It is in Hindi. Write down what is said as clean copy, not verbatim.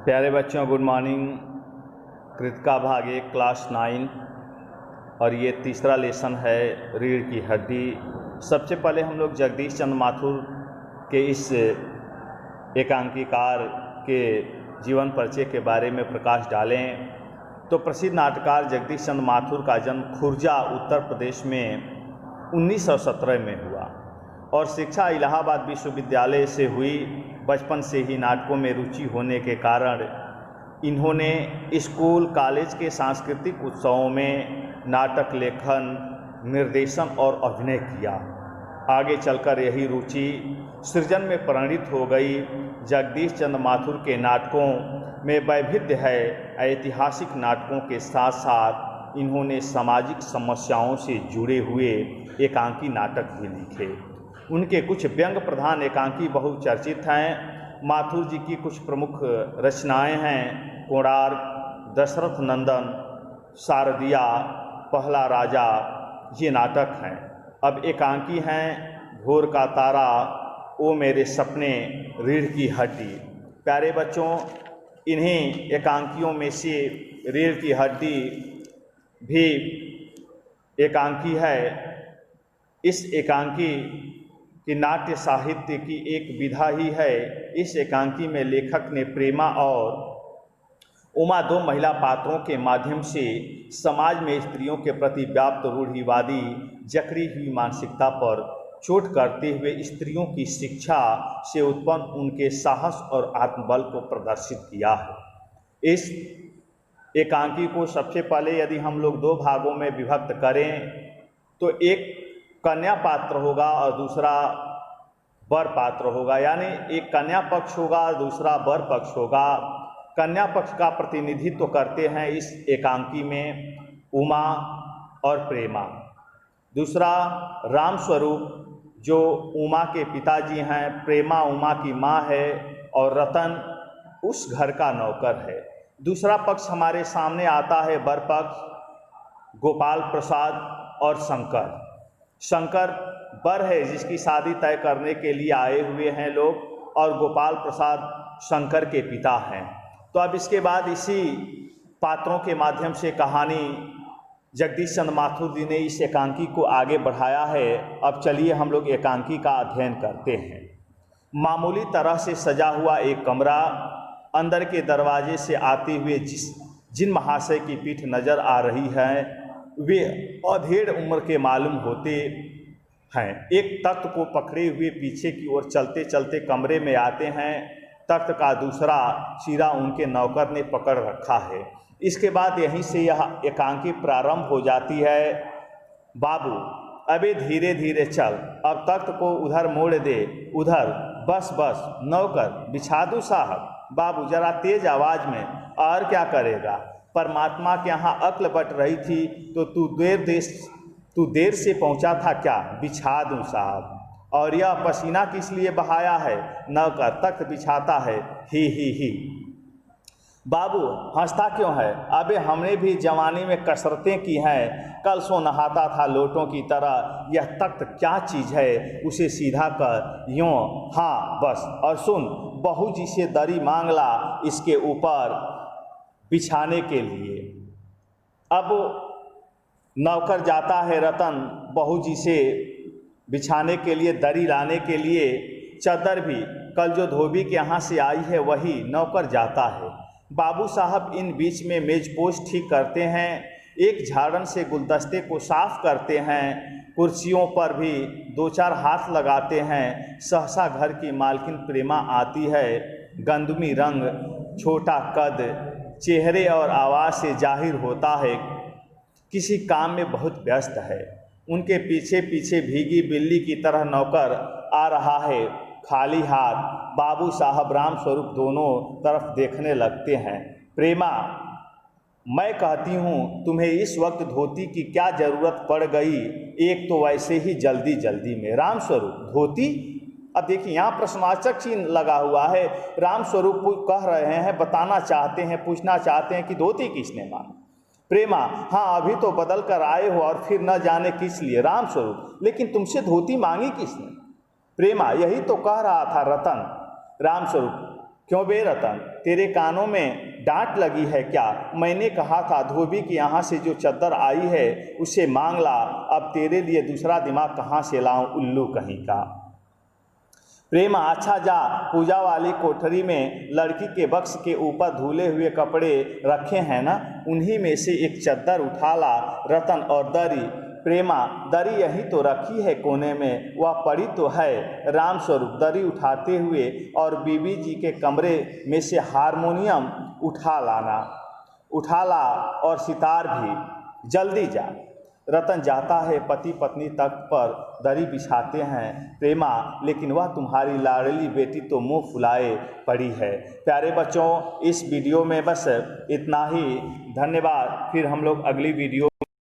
प्यारे बच्चों, गुड मॉर्निंग। कृतिका भाग 1 क्लास 9 और ये तीसरा लेसन है रीढ़ की हड्डी। सबसे पहले हम लोग जगदीश चंद्र माथुर के इस एकांकीकार के जीवन परिचय के बारे में प्रकाश डालें। तो प्रसिद्ध नाटककार जगदीश चंद्र माथुर का जन्म खुर्जा उत्तर प्रदेश में 1917 में हुआ और शिक्षा इलाहाबाद विश्वविद्यालय से हुई। बचपन से ही नाटकों में रुचि होने के कारण इन्होंने स्कूल कॉलेज के सांस्कृतिक उत्सवों में नाटक लेखन, निर्देशन और अभिनय किया। आगे चलकर यही रुचि सृजन में परिणित हो गई। जगदीश चंद्र माथुर के नाटकों में वैविध्य है। ऐतिहासिक नाटकों के साथ साथ इन्होंने सामाजिक समस्याओं से जुड़े हुए एकांकी नाटक भी लिखे। उनके कुछ व्यंग प्रधान एकांकी बहुचर्चित हैं। माथुर जी की कुछ प्रमुख रचनाएं हैं कोणार्क, दशरथ नंदन, शारदिया, पहला राजा, ये नाटक हैं। अब एकांकी हैं भोर का तारा, ओ मेरे सपने, रीढ़ की हड्डी। प्यारे बच्चों, इन्हीं एकांकियों में से रीढ़ की हड्डी भी एकांकी है। इस एकांकी कि नाट्य साहित्य की एक विधा ही है। इस एकांकी में लेखक ने प्रेमा और उमा दो महिला पात्रों के माध्यम से समाज में स्त्रियों के प्रति व्याप्त रूढ़िवादी जकड़ी हुई मानसिकता पर चोट करते हुए स्त्रियों की शिक्षा से उत्पन्न उनके साहस और आत्मबल को प्रदर्शित किया है। इस एकांकी को सबसे पहले यदि हम लोग दो भागों में विभक्त करें तो एक कन्या पात्र होगा और दूसरा वर पात्र होगा, यानी एक कन्या पक्ष होगा और दूसरा वर पक्ष होगा। कन्या पक्ष का प्रतिनिधित्व करते हैं इस एकांकी में उमा और प्रेमा। दूसरा राम स्वरूप जो उमा के पिताजी हैं, प्रेमा उमा की माँ है और रतन उस घर का नौकर है। दूसरा पक्ष हमारे सामने आता है वर पक्ष, गोपाल प्रसाद और शंकर। शंकर वर है जिसकी शादी तय करने के लिए आए हुए हैं लोग, और गोपाल प्रसाद शंकर के पिता हैं। तो अब इसके बाद इसी पात्रों के माध्यम से कहानी जगदीश चंद्र माथुर जी ने इस एकांकी को आगे बढ़ाया है। अब चलिए हम लोग एकांकी का अध्ययन करते हैं। मामूली तरह से सजा हुआ एक कमरा, अंदर के दरवाजे से आते हुए जिन महाशय की पीठ नज़र आ रही है वे अधेड़ उम्र के मालूम होते हैं। एक तख्त को पकड़े हुए पीछे की ओर चलते चलते कमरे में आते हैं। तख्त का दूसरा सिरा उनके नौकर ने पकड़ रखा है। इसके बाद यहीं से यह एकांकी प्रारंभ हो जाती है। बाबू अबे धीरे धीरे चल, अब तख्त को उधर मोड़ दे, उधर, बस बस नौकर बिछा दो साहब। बाबू जरा तेज आवाज़ में, और क्या करेगा, परमात्मा के यहाँ अक्ल बट रही थी तो तू देर से पहुँचा था क्या, बिछा दूँ साहब। और यह पसीना किस लिए बहाया है, नौकर तख्त बिछाता है, ही। बाबू हंसता क्यों है, अबे हमने भी जवानी में कसरतें की हैं, कल सो नहाता था लोटों की तरह। यह तख्त क्या चीज़ है, उसे सीधा कर, यूँ, हाँ बस। और सुन, बहू जी से दरी मांग ला इसके ऊपर बिछाने के लिए। अब नौकर जाता है रतन बहू जी से बिछाने के लिए, दरी लाने के लिए। चादर भी कल जो धोबी के यहाँ से आई है वही नौकर जाता है। बाबू साहब इन बीच में मेजपोश ठीक करते हैं, एक झाड़न से गुलदस्ते को साफ करते हैं, कुर्सियों पर भी दो चार हाथ लगाते हैं। सहसा घर की मालकिन प्रेमा आती है। गंदमी रंग, छोटा कद, चेहरे और आवाज़ से जाहिर होता है किसी काम में बहुत व्यस्त है। उनके पीछे पीछे भीगी बिल्ली की तरह नौकर आ रहा है, खाली हाथ। बाबू साहब राम स्वरूप दोनों तरफ देखने लगते हैं। प्रेमा, मैं कहती हूँ तुम्हें इस वक्त धोती की क्या ज़रूरत पड़ गई, एक तो वैसे ही जल्दी जल्दी में। राम स्वरूप, धोती? अब देखिए यहाँ प्रश्नवाचक चिन्ह लगा हुआ है। राम स्वरूप कह रहे हैं, बताना चाहते हैं, पूछना चाहते हैं कि धोती किसने मांगी। प्रेमा, हाँ अभी तो बदल कर आए हो और फिर न जाने किस लिए। राम स्वरूप, लेकिन तुमसे धोती मांगी किसने? प्रेमा, यही तो कह रहा था रतन। राम स्वरूप, क्यों बे रतन, तेरे कानों में डांट लगी है क्या? मैंने कहा था धोबी कि यहाँ से जो चद्दर आई है उसे मांग ला, अब तेरे लिए दूसरा दिमाग कहाँ से लाऊं उल्लू कहीं का। प्रेमा अच्छा जा, पूजा वाली कोठरी में लड़की के बक्स के ऊपर धुले हुए कपड़े रखे हैं ना, उन्हीं में से एक चद्दर उठा ला रतन और दरी। प्रेमा दरी यही तो रखी है कोने में, वह पड़ी तो है। राम स्वरूप दरी उठाते हुए और बीबी जी के कमरे में से हारमोनियम उठा ला और सितार भी। जल्दी जा। रतन जाता है, पति पत्नी तख्त पर दरी बिछाते हैं। प्रेमा लेकिन वह तुम्हारी लाडली बेटी तो मुंह फुलाए पड़ी है। प्यारे बच्चों, इस वीडियो में बस इतना ही। धन्यवाद। फिर हम लोग अगली वीडियो